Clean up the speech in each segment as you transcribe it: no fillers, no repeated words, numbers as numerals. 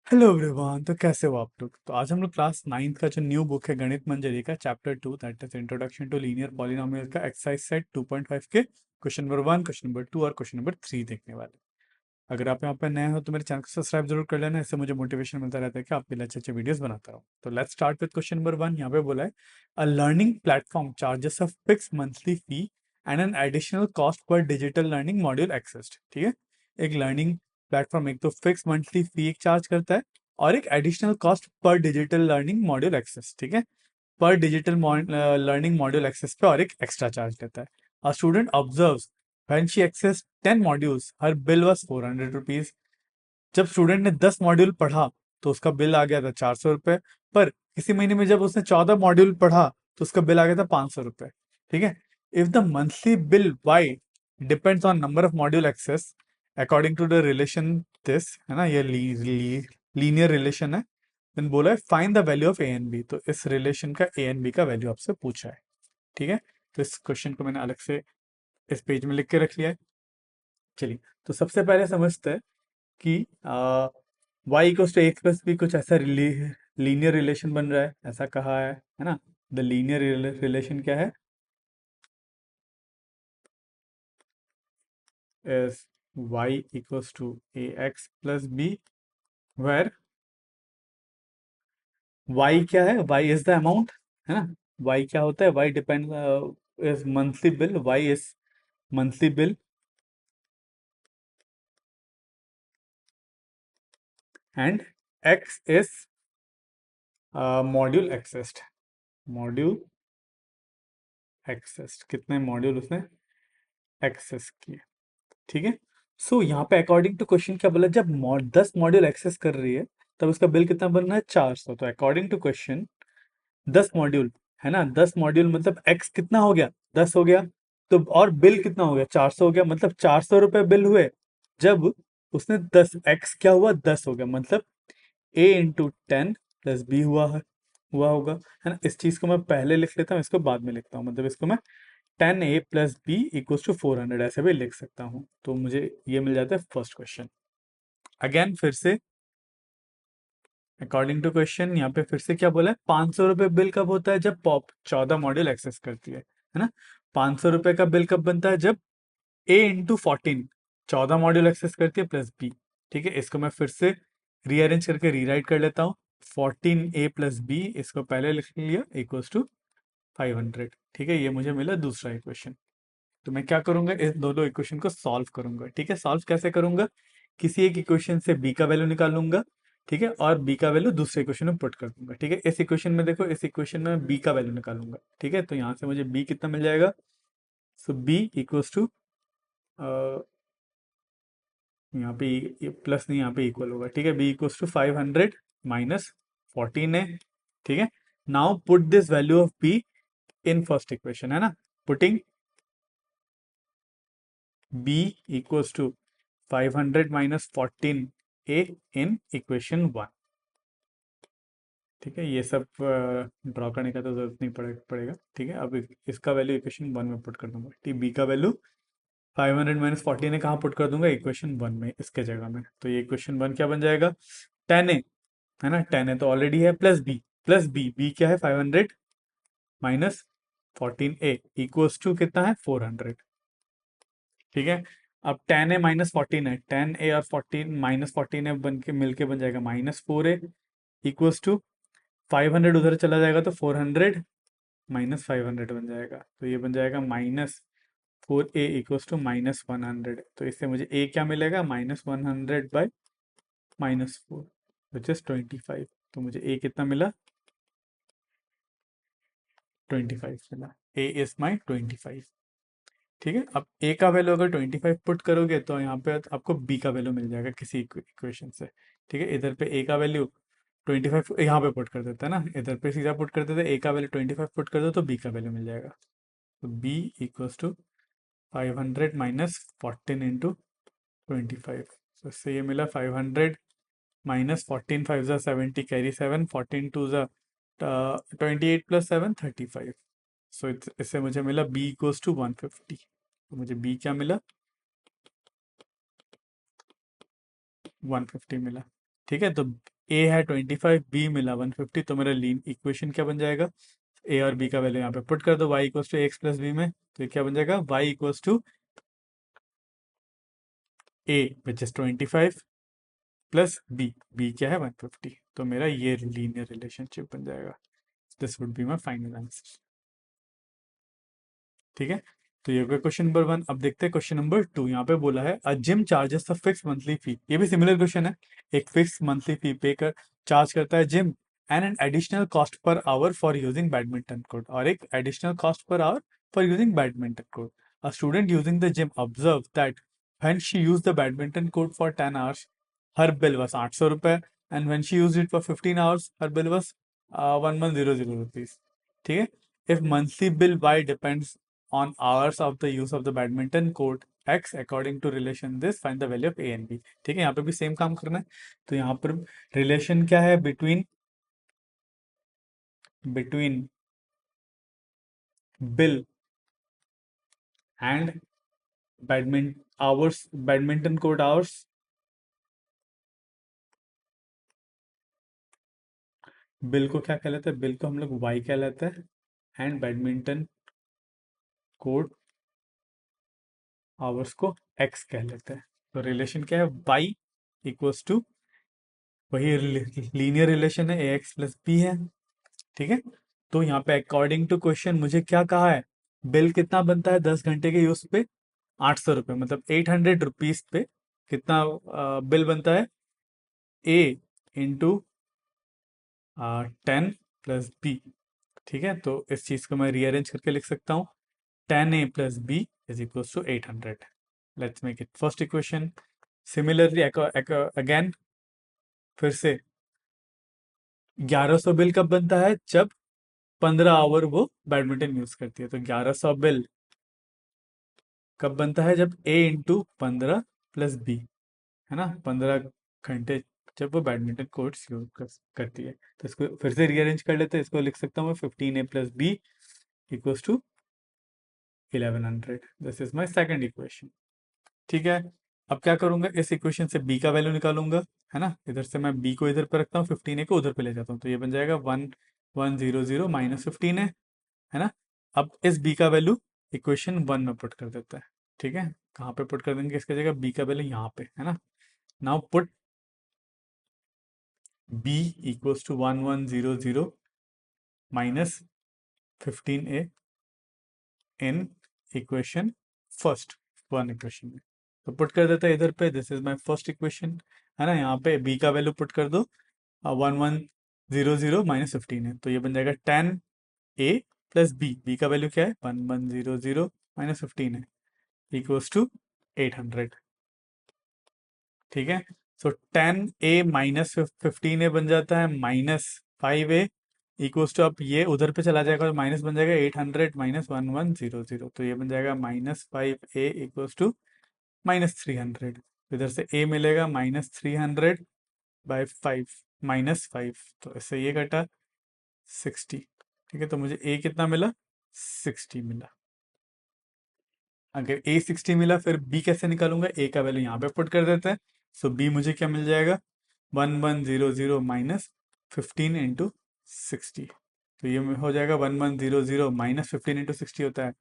Hello everyone. तो कैसे हो आप लोग? तो आज हम लोग क्लास नाइन्थ का जो न्यू बुक है गणित मंजरी का chapter 2 that is introduction to linear polynomial का एक्सरसाइज सेट 2.5 के क्वेश्चन नंबर 1, क्वेश्चन नंबर 2 और क्वेश्चन नंबर 3 देखने वाले। अगर आप यहाँ पे नए हो तो मेरे चैनल को सब्सक्राइब जरूर कर लेना, इससे मुझे मोटिवेशन मिलता रहता है कि आपके लिए अच्छे अच्छे वीडियोस बनाता रहूँ। तो let's start with question number 1। यहाँ पे बोला है a learning platform charges a fix monthly fee and an additional cost पर डिजिटल लर्निंग मॉड्यूल एक्सेस्ड। ठीक है, एक लर्निंग प्लेटफॉर्म एक तो फिक्स मंथली फी एक चार्ज करता है और एक एडिशनल कॉस्ट पर डिजिटल लर्निंग मॉड्यूल एक्सेस। ठीक है, पर डिजिटल लर्निंग मॉड्यूल एक्सेस पे और एक एक्स्ट्रा चार्ज लेता है। A student observes when she access 10 modules her bill was 400 rupees. जब स्टूडेंट ने 10 मॉड्यूल पढ़ा तो उसका बिल आ गया था 400 रुपए। पर इसी महीने में जब उसने 14 मॉड्यूल पढ़ा तो उसका बिल आ गया था 500 रुपए। ठीक है, if the monthly bill Y depends on number of module access according to the relation this, है ना, ये लीनियर रिलेशन है। देन बोला है find the value of A and B. तो इस रिलेशन का ए एंड बी का वैल्यू आपसे पूछा है। ठीक है, तो इस क्वेश्चन को मैंने अलग से इस पेज में लिख के रख लिया है। चलिए, तो सबसे पहले समझते हैं कि Y equals to X plus B कुछ ऐसा लीनियर रिलेशन बन रहा है, ऐसा कहा है ना। द लीनियर रिलेशन क्या है? Is Y equals to A x plus B, where Y क्या है? वाई इज द अमाउंट, है ना। वाई क्या होता है? Y depend is monthly bill, Y is monthly bill and X is module accessed. Module accessed, कितने module उसने access किए। ठीक है, सो यहाँ पे अकॉर्डिंग टू क्वेश्चन क्या बोला, जब 10 मॉड्यूल एक्सेस कर रही है तब उसका बिल कितना बनना है? 400। तो अकॉर्डिंग टू क्वेश्चन 10 मॉड्यूल, है ना, 10 मॉड्यूल मतलब एक्स कितना हो गया? 10 हो गया। तो और बिल कितना हो गया? 400 हो गया। मतलब 400 रुपए बिल हुए जब उसने 10, एक्स क्या हुआ? 10 हो गया। मतलब ए इंटू 10 प्लस बी हुआ होगा, है ना। इस चीज को मैं पहले लिख लेता हूँ, इसको बाद में लिखता हूँ। मतलब इसको मैं 10a plus B equals to 400 ऐसे भी लिख सकता हूँ। तो मुझे ये मिल जाता है फर्स्ट क्वेश्चन। अगेन फिर से अकॉर्डिंग टू क्वेश्चन यहाँ पे फिर से क्या बोला है? 500 रुपये बिल कब होता है? जब पॉप 14 मॉड्यूल एक्सेस करती है ना। 500 रुपये का बिल कब बनता है? जब ए इंटू 14 14 मॉड्यूल एक्सेस करती है प्लस बी। ठीक है, इसको मैं फिर से रीअरेंज करके रीराइट कर लेता हूँ। 14a प्लस बी, इसको पहले लिख लिया, इक्वल्स टू 500। ठीक है, ये मुझे मिला दूसरा इक्वेशन। तो मैं क्या करूंगा, इस दोनों इक्वेशन को सॉल्व करूंगा। ठीक है, सॉल्व कैसे करूंगा? किसी एक इक्वेशन से बी का वैल्यू निकालूंगा, ठीक है, और बी का वैल्यू दूसरे इक्वेशन में पुट कर दूंगा। ठीक है, इस इक्वेशन में देखो, इस इक्वेशन में बी का वैल्यू निकालूंगा। ठीक है, तो यहाँ से मुझे बी कितना मिल जाएगा? सो बी इक्वल्स टू, यहाँ पे प्लस नहीं, यहाँ पे इक्वल होगा। ठीक है, बी इक्वल्स टू 500 माइनस 14 है। ठीक है, now put this value of be in first equation, है ना। Putting b equals to 500 minus 14a in equation 1। ठीक है, ये सब ड्रॉ करने का तो जरूरत नहीं पड़ेगा। ठीक है, अब इसका वैल्यू इक्वेशन 1 में पुट कर दूंगा। ठीक, b का वैल्यू 500 माइनस 14 है, कहाँ पुट कर दूंगा? इक्वेशन 1 में, इसके जगह में। तो ये इक्वेशन 1 क्या बन जाएगा? 10a, है ना, 10 है तो ऑलरेडी है, प्लस बी, बी क्या है? 500 माइनस 14a इक्वल्स टू कितना है? 400। ठीक है, अब 10a माइनस 14 है, 10a और 14 बन के मिलके बन जाएगा -4a इक्वल्स टू 500 उधर चला जाएगा तो 400 माइनस 500 बन जाएगा। तो ये बन जाएगा -4a इक्वल्स टू -100। तो इससे मुझे a क्या मिलेगा? -100 बाई -4 विच इज 25। तो मुझे a कितना मिला? 25 मिला। a is my 25। ठीक है, अब ए का वैल्यू अगर 25 पुट करोगे तो यहाँ पे आपको बी का वैल्यू मिल जाएगा किसी इक्वेशन से। ठीक है, इधर पे ए का वैल्यू 25 यहाँ पे पुट कर देता है ना, इधर पे सीधा पुट कर देते, ए का वैल्यू 25 पुट कर दो तो बी का वैल्यू मिल जाएगा। तो B equals to 500 minus 14 into 25। तो इससे ये मिला 500 माइनस 14 5 ज़ा 70 कैरी 7 14 2 ज़ा 28 प्लस 7 35। सो इससे मुझे मिला बी इक्वल्स टू 150। तो मुझे बी क्या मिला? 150 मिला। ठीक है, तो ए है 25, बी मिला 150, तो मेरा लीन इक्वेशन क्या बन जाएगा, ए और बी का वैल्यू यहाँ पे पुट कर दो, y equals to X plus B में, तो ये क्या बन जाएगा, y equals to A which is 25 plus B क्या है 150, तो मेरा ये लीनियर रिलेशनशिप बन जाएगा। This would be my final answer. ठीक है, तो ये हो गया क्वेश्चन नंबर 1। अब देखते हैं क्वेश्चन नंबर 2। यहाँ पे बोला है a gym charges a fix monthly fee, ये भी सिमिलर क्वेश्चन है। एक फिक्स मंथली फी पे कर चार्ज करता है gym, and an additional cost per hour for using badminton court, और एक additional cost per hour for using badminton court. A student using the gym observe that when she use the badminton court for 10 hours her bill was 800 रुपए, and when she use it for 15 hours her bill was 1100 rupees. ठीक है, if monthly bill y depends on hours of the use of the badminton court x according to relation this find the value of a and b। ठीक है, यहाँ पे भी same काम करना है। तो यहाँ पर रिलेशन क्या है, between between bill and badminton hours, badminton court hours. Bill को क्या कहलाते हैं, बिल को हम लोग y कहलाते हैं, एंड बैडमिंटन कोर्ट आवर्स को x कह लेते हैं। तो रिलेशन क्या है, y इक्वल्स टू, वही लीनियर रिलेशन है, ए एक्स प्लस बी है। ठीक है, तो यहाँ पे अकॉर्डिंग टू क्वेश्चन मुझे क्या कहा है, बिल कितना बनता है 10 घंटे के यूज पे, 800 रुपये, मतलब 800 रुपीज पे कितना बिल बनता है, ए इंटू 10 प्लस बी। ठीक है, तो इस चीज को मैं रीअरेंज करके लिख सकता हूँ, 10a plus B is equal to 800। Let's make it first equation. Similarly again फिर से 1100 बिल कब बनता है, जब 15 आवर वो बैडमिंटन यूज करती है। तो 1100 बिल कब बनता है, जब ए इंटू 15 प्लस बी, है ना, 15 घंटे जब वो बैडमिंटन कोर्ट्स यूज करती है। तो इसको फिर से रीअरेंज कर लेते हैं, इसको लिख सकता हूँ मैं 15a plus B equals to 1100। This is my second equation. ठीक है, अब क्या करूंगा, इस इक्वेशन से b का वैल्यू निकालूंगा, है ना, इधर से मैं b को इधर पे रखता हूँ, 15a को उधर पे ले जाता हूँ, तो ये बन जाएगा 1100 माइनस 15 है ना। अब इस b का वैल्यू इक्वेशन 1 में पुट कर देता है। ठीक है, कहाँ पे पुट कर देंगे इसकी जगह, b का वैल्यू यहाँ पे, है ना। Now put b equals to 1100 minus 15a in equation first, one equation में। तो पुट कर देता है इधर पे, this is my first equation, है ना। यहाँ पे b का वैल्यू पुट कर दो, 1100 माइनस 15 है, तो ये बन जाएगा 10a प्लस बी का वैल्यू क्या है, 1100 माइनस 15 है, इक्वल्स टू 800। ठीक है, सो 10a माइनस 15a बन जाता है -5a, इक्वल्स टू, अब ये उधर पे चला जाएगा और माइनस बन जाएगा 800 माइनस 1100, तो ये बन जाएगा -5a इक्वल्स टू -300। इधर से a मिलेगा -300 बाय 5, -5, तो इससे ये कटा 60। ठीक है, तो मुझे a कितना मिला, 60 मिला। अगर a 60 मिला, फिर b कैसे निकालूंगा, a का वैल्यू यहाँ पे पुट कर देते हैं। सो b मुझे क्या मिल जाएगा, 1100 माइनस 15 इंटू 60, तो ये हो जाएगा 1100 माइनस 15 इंटू 60 होता है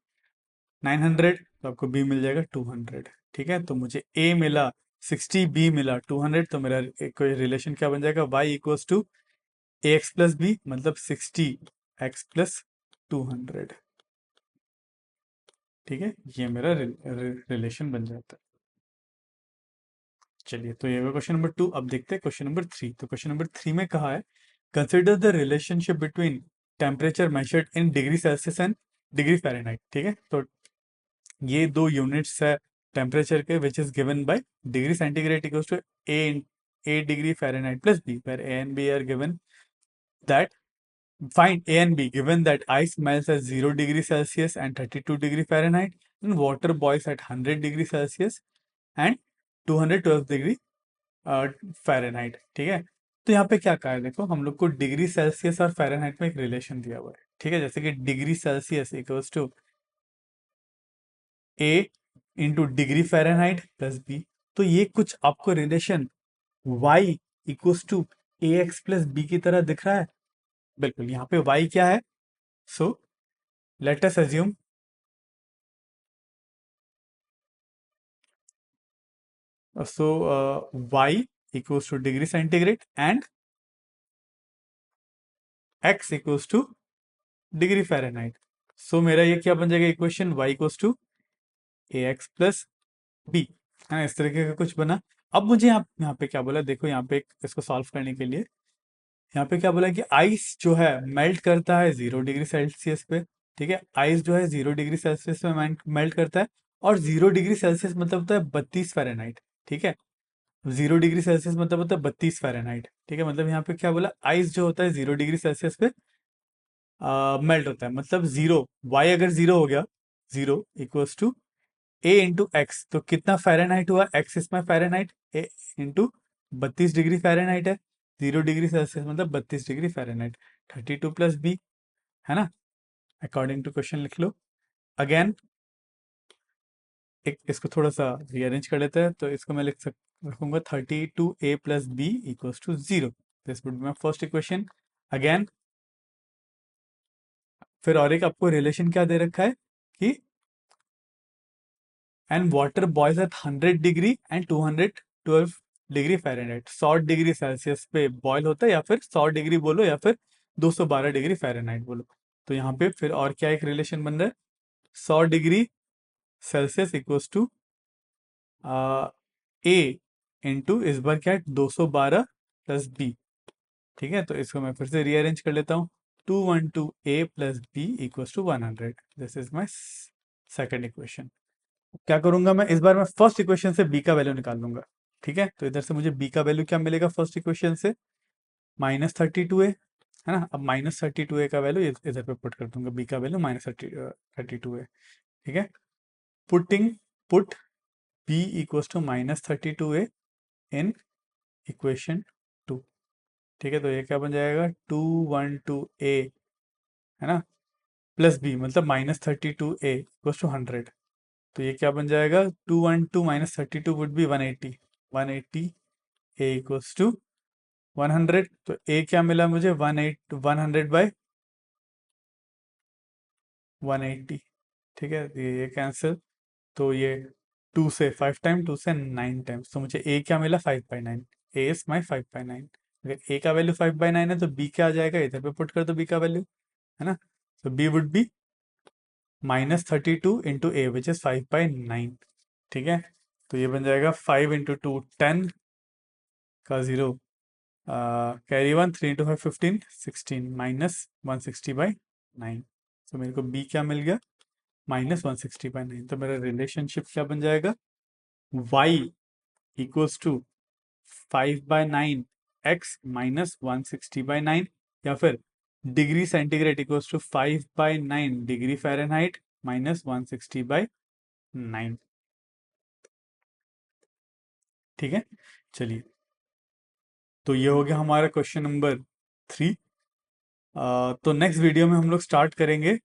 900, तो आपको b मिल जाएगा 200। ठीक है, तो मुझे a मिला 60, b मिला 200, तो मेरा कोई रिलेशन क्या बन जाएगा, y equals to A x plus B, मतलब 60x प्लस 200। ठीक है, ये मेरा रिलेशन बन जाता है। चलिए, तो ये क्वेश्चन नंबर 2। अब देखते हैं क्वेश्चन नंबर 3। तो क्वेश्चन नंबर 3 में कहा है consider the relationship between temperature measured in degree Celsius and degree Fahrenheit. ठीक है, तो ये दो यूनिट्स है टेम्परेचर के, which is given by degree centigrade equals to A degree Fahrenheit plus B, where A and B are given that find A and B given that ice melts at 0 degree Celsius and 32 degree Fahrenheit and water boils at 100 degree Celsius and 212 degree Fahrenheit. ठीक है, तो यहाँ पे क्या कहा है, देखो हम लोग को डिग्री सेल्सियस और फ़ारेनहाइट में एक रिलेशन दिया हुआ है। ठीक है, जैसे कि degree Celsius equals to A into degree Fahrenheit plus B, तो ये कुछ आपको relation y equals to A x plus B की तरह दिख रहा है? बिल्कुल। यहाँ पे y क्या है? So let us assume so y equals to degree centigrade and x equals to degree Fahrenheit. So मेरा ये क्या बन जाएगा equation? y equals to A x plus B, है ना? इस तरीके का कुछ बना। अब मुझे यहाँ पे क्या बोला, देखो यहाँ पे इसको सॉल्व करने के लिए यहाँ पे क्या बोला कि आइस जो है मेल्ट करता है 0 डिग्री सेल्सियस पे। ठीक है, आइस जो है 0 डिग्री सेल्सियस पे मेल्ट करता है, और 0 डिग्री सेल्सियस मतलब होता है 32 फ़ारेनहाइट। ठीक है, 0 डिग्री सेल्सियस मतलब होता है 32 फ़ारेनहाइट। ठीक है, मतलब यहाँ पे क्या बोला, आइस जो होता है 0 डिग्री सेल्सियस पे मेल्ट होता है, मतलब जीरो, वाई अगर जीरो हो गया, zero equals to A into X, तो कितना फ़ारेनहाइट हुआ? एक्स इसमें Fahrenheit, A into 32 degree Fahrenheit है। 0 डिग्री सेल्सियस मतलब 32 डिग्री फ़ारेनहाइट। 32 प्लस बी, है ना? अकॉर्डिंग टू क्वेश्चन लिख लो। अगेन एक इसको थोड़ा सा रीअरेंज कर लेते हैं, तो इसको मैं रखूंगा 32 A plus B equals to 0। This would be my first equation. Again फिर और एक आपको रिलेशन क्या दे रखा है कि and water boils at 100 degree and 212 degree Fahrenheit. 100 degree Celsius पे बॉयल होता है, या फिर 100 डिग्री बोलो, या फिर 212 डिग्री फ़ारेनहाइट बोलो। तो यहाँ पे फिर और क्या एक रिलेशन बन रहा है? 100 degree Celsius equals to A into इस बार क्या है 212 प्लस बी। ठीक है, तो इसको मैं फिर से रीअरेंज कर लेता हूँ। 212 A plus B equals to 100। This is my second equation. क्या करूंगा मैं इस बार? मैं फर्स्ट इक्वेशन से बी का वैल्यू निकाल लूंगा। ठीक है, तो इधर से मुझे बी का वैल्यू क्या मिलेगा फर्स्ट इक्वेशन से? -32 ए, है ना? अब -32 ए का वैल्यू इधर पे पुट कर दूंगा, बी का वैल्यू -32 ए। ठीक है, putting put B equals to -32 A in equation 2। ठीक है, तो ये क्या बन जाएगा? 212 ए, है ना, प्लस बी मतलब -32 ए इक्वल्स टू 100। तो ये क्या बन जाएगा? 212 -32 would be 180। 180 A equals to 100। तो ए क्या मिला मुझे? 100 बाई 180। ठीक है, तो ये कैंसिल। तो ये 2 से 5 टाइम, 2 से 9 टाइम्स, तो मुझे ए क्या मिला? 5/9। ए इज माई 5/9। अगर ए का वैल्यू 5/9 है तो बी क्या आ जाएगा? इधर पे पुट कर दो बी का वैल्यू, है ना? तो B would be -32 into A which is 5/9। ठीक है, तो ये बन जाएगा 5 इंटू 2 10 का जीरो, कैरी वन, 3 इंटू 5 15, 16 -160/9। तो मेरे को बी क्या मिल गया? -160/9। तो मेरा रिलेशनशिप क्या बन जाएगा? y इक्वल्स टू 5/9 x -160/9, या फिर degree centigrade equals to 5/9 degree Fahrenheit -160/9। ठीक है, चलिए, तो ये हो गया हमारा क्वेश्चन नंबर 3। तो नेक्स्ट वीडियो में हम लोग स्टार्ट करेंगे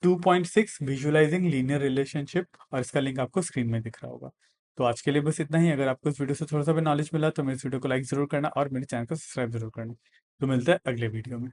2.6 विजुअलाइजिंग लीनियर रिलेशनशिप, और इसका लिंक आपको स्क्रीन में दिख रहा होगा। तो आज के लिए बस इतना ही। अगर आपको इस वीडियो से थोड़ा सा भी नॉलेज मिला तो मेरे इस वीडियो को लाइक जरूर करना और मेरे चैनल को सब्सक्राइब जरूर करना। तो मिलते हैं अगले वीडियो में।